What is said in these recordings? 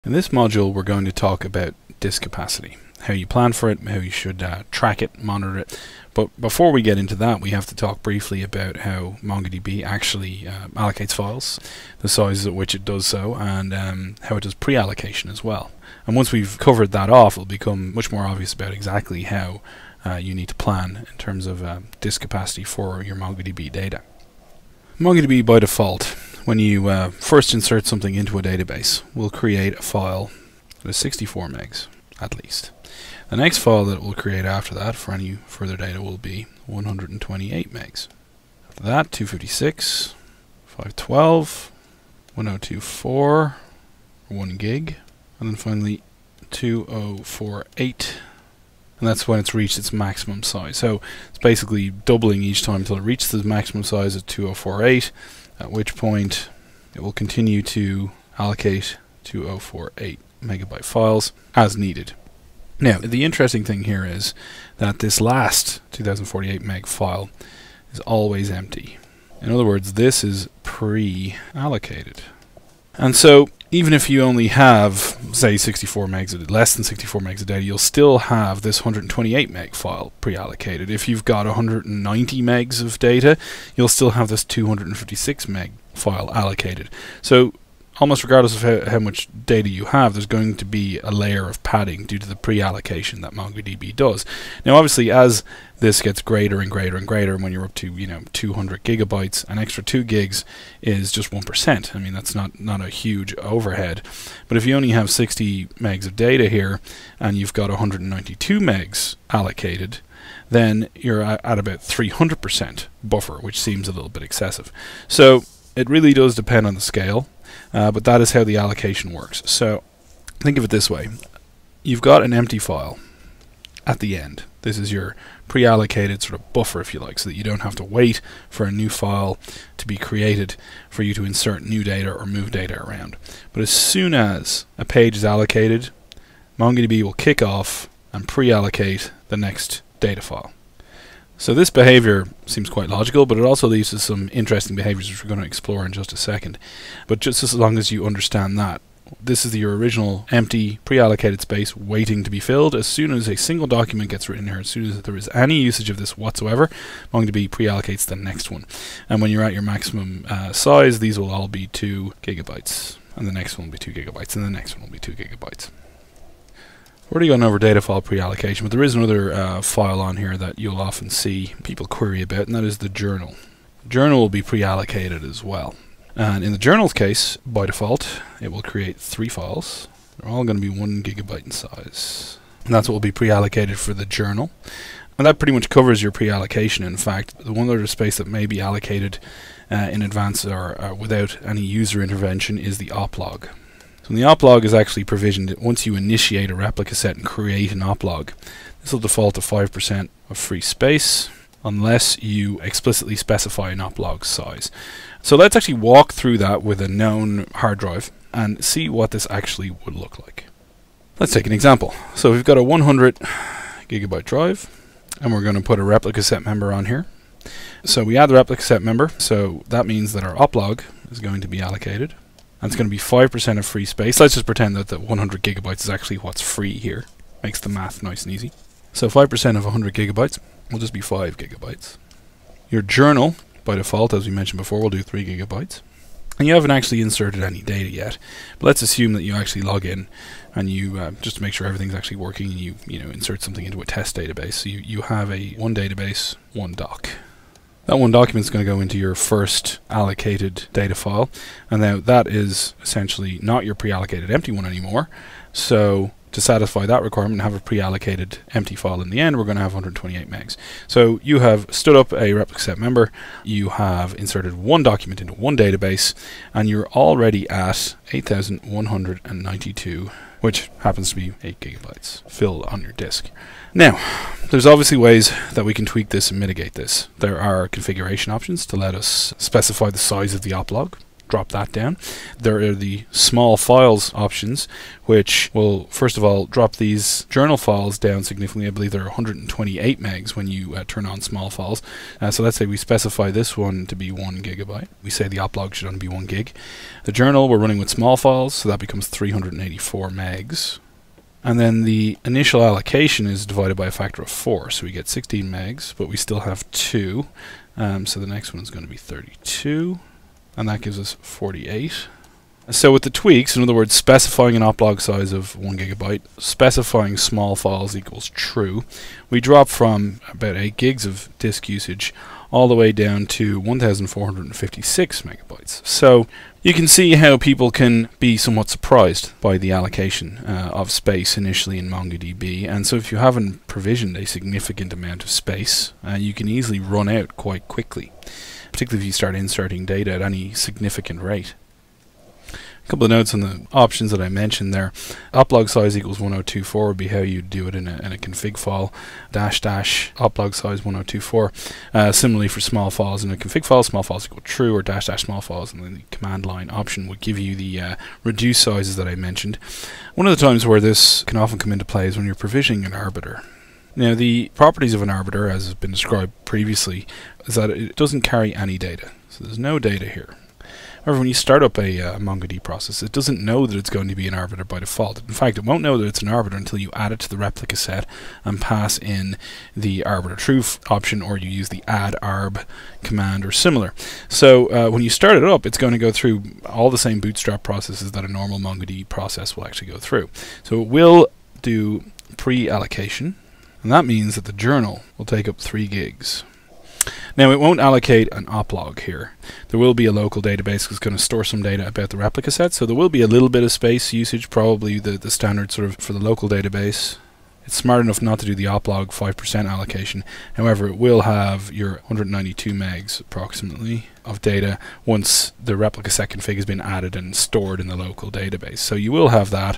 In this module, we're going to talk about disk capacity, how you plan for it, how you should track it, monitor it. But before we get into that, we have to talk briefly about how MongoDB actually allocates files, the sizes at which it does so, and how it does pre-allocation as well. And once we've covered that off, it'll become much more obvious about exactly how you need to plan in terms of disk capacity for your MongoDB data. MongoDB by default, when you first insert something into a database, will create a file that is 64 megs at least. The next file that it will create after that for any further data will be 128 megs. After that, 256, 512, 1024, 1 gig, and then finally 2048. And that's when it's reached its maximum size. So it's basically doubling each time until it reaches the maximum size of 2048, at which point it will continue to allocate 2048 megabyte files as needed. Now, the interesting thing here is that this last 2048 meg file is always empty. In other words, this is pre-allocated. And so even if you only have, say, 64 megs, less than 64 megs of data, you'll still have this 128 meg file pre-allocated. If you've got 190 megs of data, you'll still have this 256 meg file allocated. So almost regardless of how much data you have, there's going to be a layer of padding due to the pre-allocation that MongoDB does. Now obviously, as this gets greater and greater and greater, and when you're up to 200 gigabytes, an extra 2 gigs is just 1%. I mean, that's not a huge overhead. But if you only have 60 megs of data here and you've got 192 megs allocated, then you're at about 300% buffer, which seems a little bit excessive. So it really does depend on the scale. But that is how the allocation works. So think of it this way. You've got an empty file at the end. This is your pre-allocated sort of buffer, if you like, so that you don't have to wait for a new file to be created for you to insert new data or move data around. But as soon as a page is allocated, MongoDB will kick off and pre-allocate the next data file. So this behavior seems quite logical, but it also leads to some interesting behaviors which we're going to explore in just a second. But just as long as you understand that, this is your original empty pre-allocated space waiting to be filled. As soon as a single document gets written here, as soon as there is any usage of this whatsoever, MongoDB pre-allocates the next one. And when you're at your maximum size, these will all be 2 gigabytes. And the next one will be 2 gigabytes, and the next one will be 2 gigabytes. We're already gone over data file pre-allocation, but there is another file on here that you'll often see people query about, and that is the journal. The journal will be pre-allocated as well. And in the journal's case, by default, it will create 3 files. They're all going to be 1 gigabyte in size. And that's what will be pre-allocated for the journal. And that pretty much covers your pre-allocation. In fact, the one other space that may be allocated in advance or without any user intervention is the oplog. So the oplog is actually provisioned once you initiate a replica set and create an oplog. This will default to 5% of free space unless you explicitly specify an oplog size. So let's actually walk through that with a known hard drive and see what this actually would look like. Let's take an example. So we've got a 100 gigabyte drive, and we're going to put a replica set member on here. So we add the replica set member, so that means that our oplog is going to be allocated. And it's going to be 5% of free space. Let's just pretend that the 100 gigabytes is actually what's free here. Makes the math nice and easy. So 5% of 100 gigabytes will just be 5 gigabytes. Your journal, by default, as we mentioned before, will do 3 gigabytes. And you haven't actually inserted any data yet. But let's assume that you actually log in and you, just to make sure everything's actually working, and you insert something into a test database. So you have one database, one doc. That one document is going to go into your first allocated data file, and now that is essentially not your pre-allocated empty one anymore. So to satisfy that requirement and have a pre-allocated empty file in the end, we're going to have 128 megs. So you have stood up a replica set member, you have inserted one document into one database, and you're already at 8,192, which happens to be 8 gigabytes filled on your disk. Now, there's obviously ways that we can tweak this and mitigate this. There are configuration options to let us specify the size of the oplog. drop that down. There are the small files options, which will first of all drop these journal files down significantly. I believe they're 128 megs when you turn on small files. So let's say we specify this one to be 1 gigabyte. We say the oplog should only be 1 gig. The journal we're running with small files, so that becomes 384 megs. And then the initial allocation is divided by a factor of 4, so we get 16 megs, but we still have 2. So the next one is going to be 32. And that gives us 48. So with the tweaks, in other words, specifying an oplog size of 1 gigabyte, specifying small files equals true, we drop from about 8 gigs of disk usage all the way down to 1,456 megabytes. So you can see how people can be somewhat surprised by the allocation of space initially in MongoDB. And so if you haven't provisioned a significant amount of space, you can easily run out quite quickly, particularly if you start inserting data at any significant rate. A couple of notes on the options that I mentioned there. Oplog size equals 1024 would be how you do it in a config file. Dash oplog size 1024. Similarly for small files in a config file, small files equal true, or dash small files, and then the command line option would give you the reduce sizes that I mentioned. One of the times where this can often come into play is when you're provisioning an arbiter. Now, the properties of an arbiter, as has been described previously, is that it doesn't carry any data. So there's no data here. However, when you start up a MongoDB process, it doesn't know that it's going to be an arbiter by default. In fact, it won't know that it's an arbiter until you add it to the replica set and pass in the arbiter true option, or you use the add arb command or similar. So when you start it up, it's going to go through all the same bootstrap processes that a normal MongoDB process will actually go through. So it will do pre-allocation, and that means that the journal will take up 3 gigs. Now, it won't allocate an oplog here. There will be a local database that's going to store some data about the replica set, so there will be a little bit of space usage, probably the standard sort of for the local database. It's smart enough not to do the oplog 5% allocation. However, it will have your 192 megs approximately of data once the replica set config has been added and stored in the local database. So you will have that,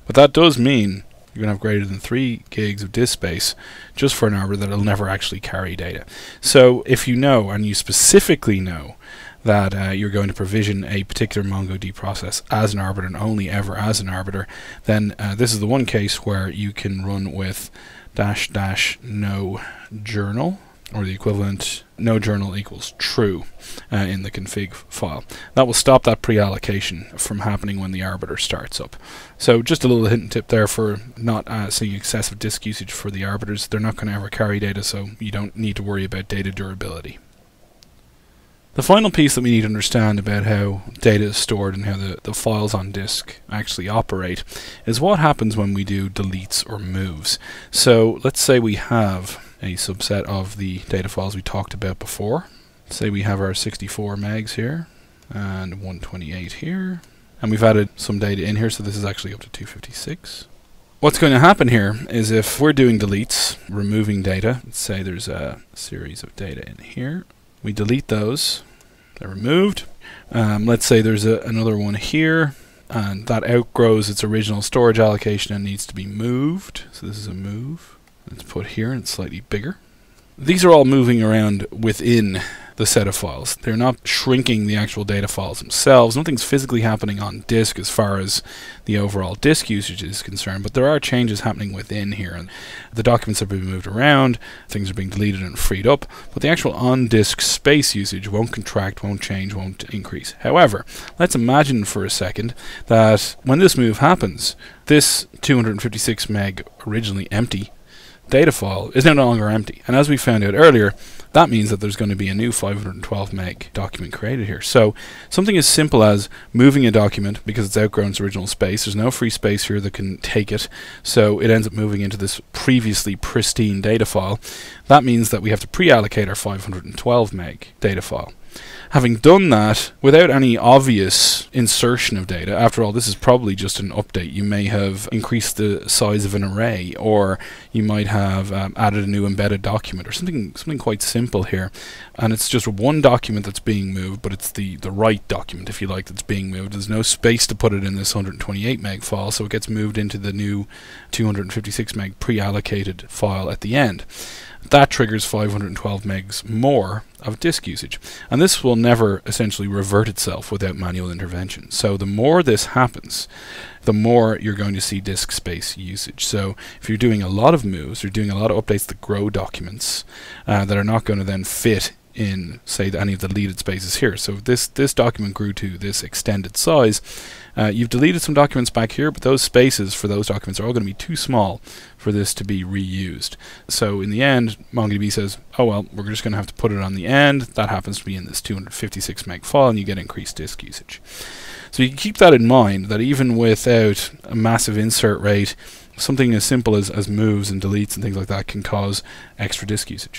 but that does mean you're going to have greater than 3 gigs of disk space just for an arbiter that will never actually carry data. So if you know, and you specifically know, that you're going to provision a particular MongoDB process as an arbiter and only ever as an arbiter, then this is the one case where you can run with --no journal, or the equivalent no journal equals true in the config file. That will stop that pre-allocation from happening when the arbiter starts up. So just a little hint and tip there for not seeing excessive disk usage for the arbiters. They're not going to ever carry data, so you don't need to worry about data durability. The final piece that we need to understand about how data is stored and how the files on disk actually operate is what happens when we do deletes or moves. So let's say we have a subset of the data files we talked about before. Say we have our 64 megs here and 128 here, and we've added some data in here, so this is actually up to 256. What's going to happen here is if we're doing deletes, removing data, let's say there's a series of data in here, we delete those, they're removed. Let's say there's another one here, and that outgrows its original storage allocation and needs to be moved. So this is a move. It's put here and it's slightly bigger. These are all moving around within the set of files. They're not shrinking the actual data files themselves. Nothing's physically happening on disk as far as the overall disk usage is concerned, but there are changes happening within here, and the documents are being moved around, things are being deleted and freed up, but the actual on-disk space usage won't contract, won't change, won't increase. However, let's imagine for a second that when this move happens, this 256 meg originally empty data file is no longer empty, and as we found out earlier, that means that there's going to be a new 512 meg document created here. So something as simple as moving a document because it's outgrown its original space, there's no free space here that can take it, so it ends up moving into this previously pristine data file. That means that we have to pre-allocate our 512 meg data file. Having done that without any obvious insertion of data, after all, this is probably just an update. You may have increased the size of an array, or you might have added a new embedded document, or something quite simple here. And it's just one document that's being moved, but it's the right document, if you like, that's being moved. There's no space to put it in this 128 meg file, so it gets moved into the new 256 meg pre-allocated file at the end. That triggers 512 megs more of disk usage. And this will never essentially revert itself without manual intervention. So the more this happens, the more you're going to see disk space usage. So if you're doing a lot of moves, you're doing a lot of updates that grow documents that are not going to then fit in, say, any of the deleted spaces here. So this document grew to this extended size. You've deleted some documents back here, but those spaces for those documents are all going to be too small for this to be reused. So in the end, MongoDB says, oh well, we're just going to have to put it on the end. That happens to be in this 256 meg file, and you get increased disk usage. So you can keep that in mind, that even without a massive insert rate, something as simple as moves and deletes and things like that can cause extra disk usage.